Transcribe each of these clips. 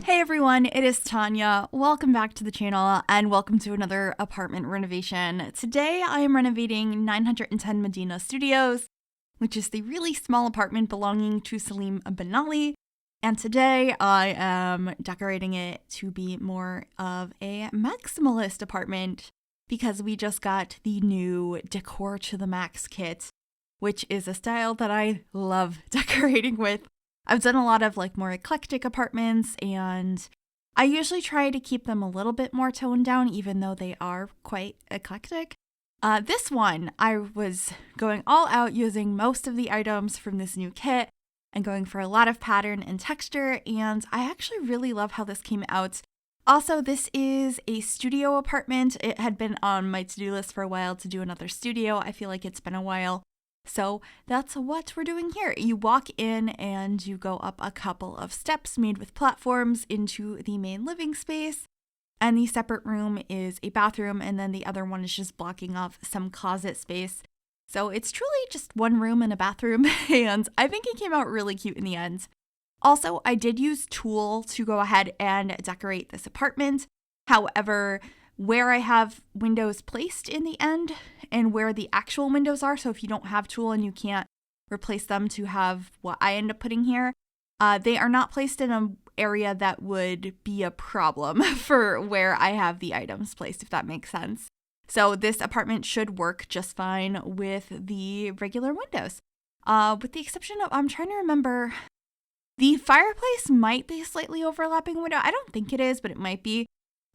Hey everyone, it is Tanya. Welcome back to the channel and welcome to another apartment renovation. Today I am renovating 910 Medina Studios, which is the really small apartment belonging to Salim Ben Ali. And today I am decorating it to be more of a maximalist apartment because we just got the new Decor to the Max kit, which is a style that I love decorating with. I've done a lot of more eclectic apartments, and I usually try to keep them a little bit more toned down, even though they are quite eclectic. This one, I was going all out using most of the items from this new kit and going for a lot of pattern and texture, and I actually really love how this came out. Also, this is a studio apartment. It had been on my to-do list for a while to do another studio. I feel like it's been a while. So that's what we're doing here. You walk in and you go up a couple of steps made with platforms into the main living space. And the separate room is a bathroom, and then the other one is just blocking off some closet space. So it's truly just one room and a bathroom, and I think it came out really cute in the end. Also, I did use tulle to go ahead and decorate this apartment. However, where I have windows placed in the end and where the actual windows are, so if you don't have tulle and you can't replace them to have what I end up putting here, they are not placed in an area that would be a problem for where I have the items placed, if that makes sense. So this apartment should work just fine with the regular windows. With the exception of, I'm trying to remember, the fireplace might be a slightly overlapping window. I don't think it is, but it might be.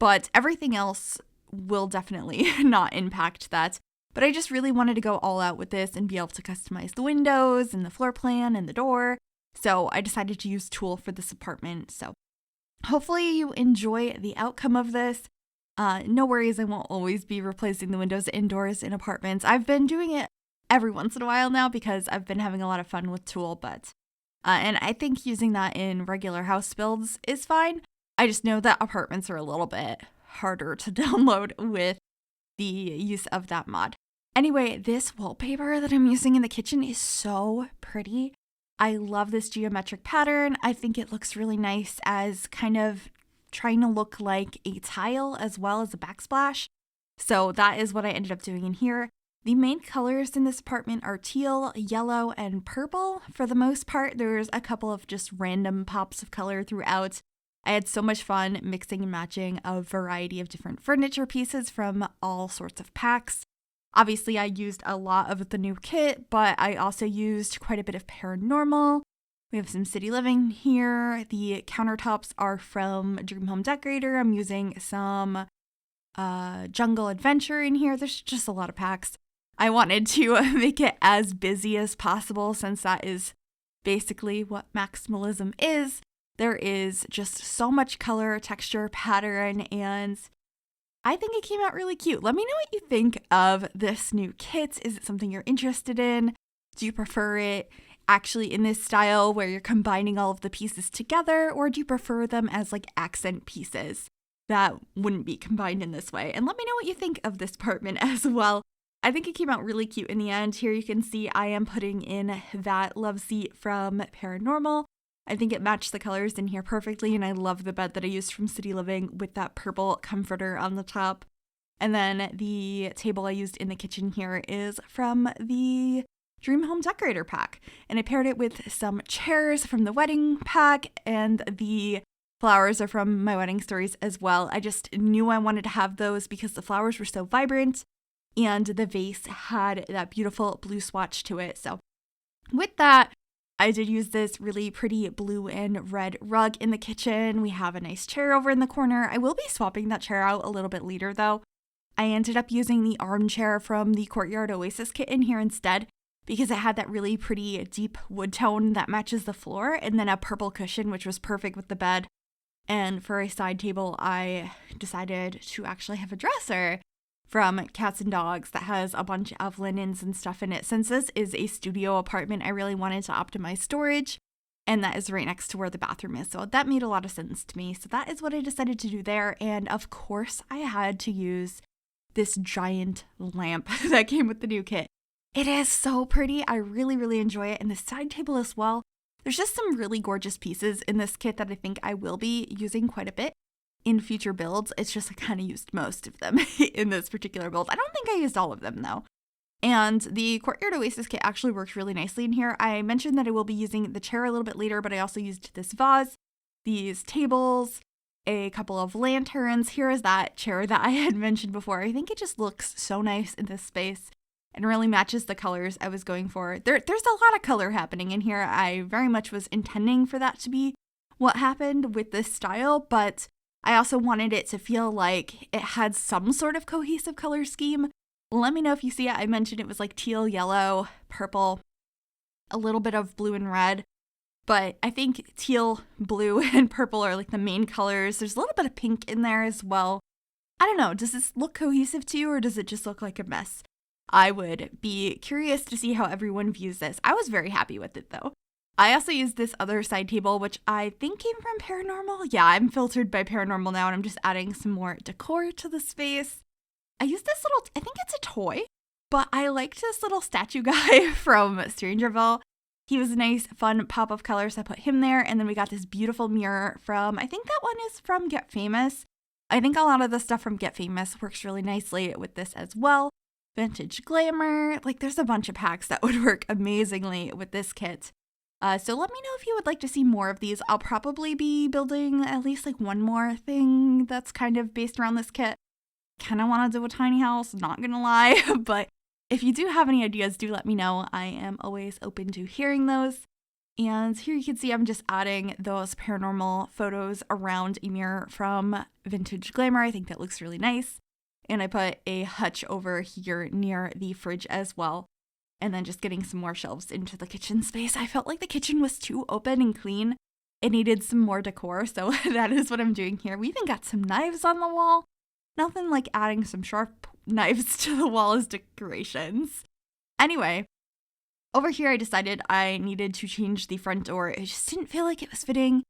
But everything else will definitely not impact that. But I just really wanted to go all out with this and be able to customize the windows and the floor plan and the door. So I decided to use tulle for this apartment. So hopefully you enjoy the outcome of this. No worries, I won't always be replacing the windows indoors in apartments. I've been doing it every once in a while now because I've been having a lot of fun with tulle. And I think using that in regular house builds is fine. I just know that apartments are a little bit harder to download with the use of that mod. Anyway, this wallpaper that I'm using in the kitchen is so pretty. I love this geometric pattern. I think it looks really nice as kind of trying to look like a tile as well as a backsplash. So that is what I ended up doing in here. The main colors in this apartment are teal, yellow, and purple. For the most part, there's a couple of just random pops of color throughout. I had so much fun mixing and matching a variety of different furniture pieces from all sorts of packs. Obviously, I used a lot of the new kit, but I also used quite a bit of paranormal. We have some city living here. The countertops are from Dream Home Decorator. I'm using some jungle adventure in here. There's just a lot of packs. I wanted to make it as busy as possible since that is basically what maximalism is. There is just so much color, texture, pattern, and I think it came out really cute. Let me know what you think of this new kit. Is it something you're interested in? Do you prefer it actually in this style where you're combining all of the pieces together, or do you prefer them as accent pieces that wouldn't be combined in this way? And let me know what you think of this apartment as well. I think it came out really cute in the end. Here you can see I am putting in that love seat from Paranormal. I think it matched the colors in here perfectly, and I love the bed that I used from City Living with that purple comforter on the top. And then the table I used in the kitchen here is from the Dream Home Decorator pack, and I paired it with some chairs from the wedding pack, and the flowers are from my wedding stories as well. I just knew I wanted to have those because the flowers were so vibrant, and the vase had that beautiful blue swatch to it. So with that, I did use this really pretty blue and red rug in the kitchen. We have a nice chair over in the corner. I will be swapping that chair out a little bit later though. I ended up using the armchair from the Courtyard Oasis kit in here instead because it had that really pretty deep wood tone that matches the floor, and then a purple cushion which was perfect with the bed. And for a side table, I decided to actually have a dresser from Cats and Dogs that has a bunch of linens and stuff in it. Since this is a studio apartment, I really wanted to optimize storage, and that is right next to where the bathroom is. So that made a lot of sense to me. So that is what I decided to do there. And of course, I had to use this giant lamp that came with the new kit. It is so pretty. I really, really enjoy it. And the side table as well There's just some really gorgeous pieces in this kit that I think I will be using quite a bit in future builds. It's just I kind of used most of them in this particular build. I don't think I used all of them though. And the Courtyard Oasis kit actually works really nicely in here. I mentioned that I will be using the chair a little bit later, but I also used this vase, these tables, a couple of lanterns. Here is that chair that I had mentioned before. I think it just looks so nice in this space and really matches the colors I was going for. There's a lot of color happening in here. I very much was intending for that to be what happened with this style, but I also wanted it to feel like it had some sort of cohesive color scheme. Let me know if you see it. I mentioned it was like teal, yellow, purple, a little bit of blue and red, but I think teal, blue, and purple are like the main colors. There's a little bit of pink in there as well. I don't know, does this look cohesive to you or does it just look like a mess? I would be curious to see how everyone views this. I was very happy with it though. I also used this other side table, which I think came from Paranormal. Yeah, I'm filtered by Paranormal now and I'm just adding some more decor to the space. I used this little, I think it's a toy, but I liked this little statue guy from Strangerville. He was a nice, fun pop of color, so I put him there. And then we got this beautiful mirror from, I think that one is from Get Famous. I think a lot of the stuff from Get Famous works really nicely with this as well. Vintage Glamour, like there's a bunch of packs that would work amazingly with this kit. So let me know if you would like to see more of these. I'll probably be building at least like one more thing that's kind of based around this kit. Kind of want to do a tiny house, not gonna lie, but if you do have any ideas, do let me know. I am always open to hearing those. And here you can see I'm just adding those paranormal photos around a mirror from Vintage Glamour. I think that looks really nice. And I put a hutch over here near the fridge as well. And then just getting some more shelves into the kitchen space. I felt like the kitchen was too open and clean. It needed some more decor, so that is what I'm doing here. We even got some knives on the wall. Nothing like adding some sharp knives to the wall as decorations. Anyway, over here I decided I needed to change the front door. It just didn't feel like it was fitting.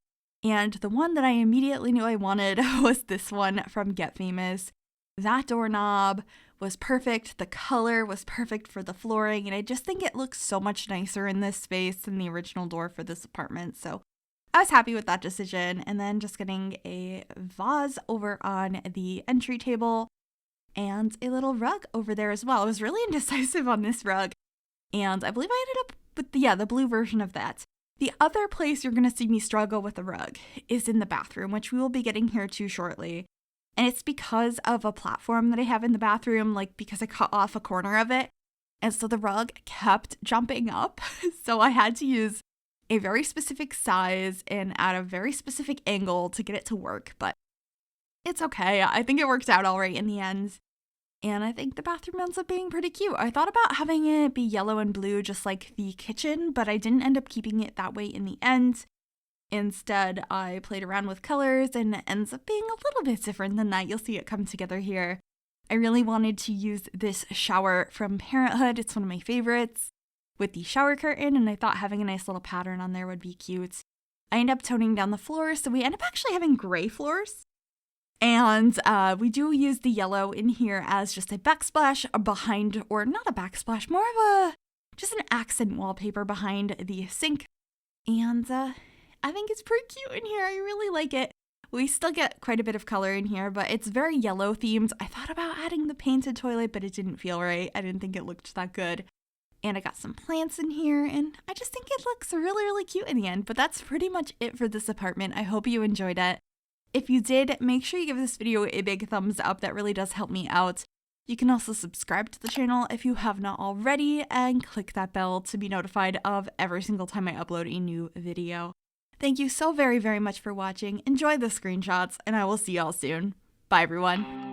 And the one that I immediately knew I wanted was this one from Get Famous. That doorknob was perfect. The color was perfect for the flooring. And I just think it looks so much nicer in this space than the original door for this apartment. So I was happy with that decision. And then just getting a vase over on the entry table and a little rug over there as well. I was really indecisive on this rug. And I believe I ended up with the blue version of that. The other place you're going to see me struggle with the rug is in the bathroom, which we will be getting here to shortly. And it's because of a platform that I have in the bathroom, like because I cut off a corner of it. And so the rug kept jumping up. So I had to use a very specific size and at a very specific angle to get it to work. But it's okay. I think it worked out all right in the end. And I think the bathroom ends up being pretty cute. I thought about having it be yellow and blue just like the kitchen, but I didn't end up keeping it that way in the end. Instead, I played around with colors and it ends up being a little bit different than that. You'll see it come together here. I really wanted to use this shower from Parenthood. It's one of my favorites with the shower curtain, and I thought having a nice little pattern on there would be cute. I end up toning down the floors, so we end up actually having gray floors. And we do use the yellow in here as just a backsplash behind, or not a backsplash, more of just an accent wallpaper behind the sink. And I think it's pretty cute in here. I really like it. We still get quite a bit of color in here, but it's very yellow themed. I thought about adding the painted toilet, but it didn't feel right. I didn't think it looked that good. And I got some plants in here, and I just think it looks really, really cute in the end. But that's pretty much it for this apartment. I hope you enjoyed it. If you did, make sure you give this video a big thumbs up. That really does help me out. You can also subscribe to the channel if you have not already, and click that bell to be notified of every single time I upload a new video. Thank you so very, very much for watching. Enjoy the screenshots, and I will see y'all soon. Bye, everyone.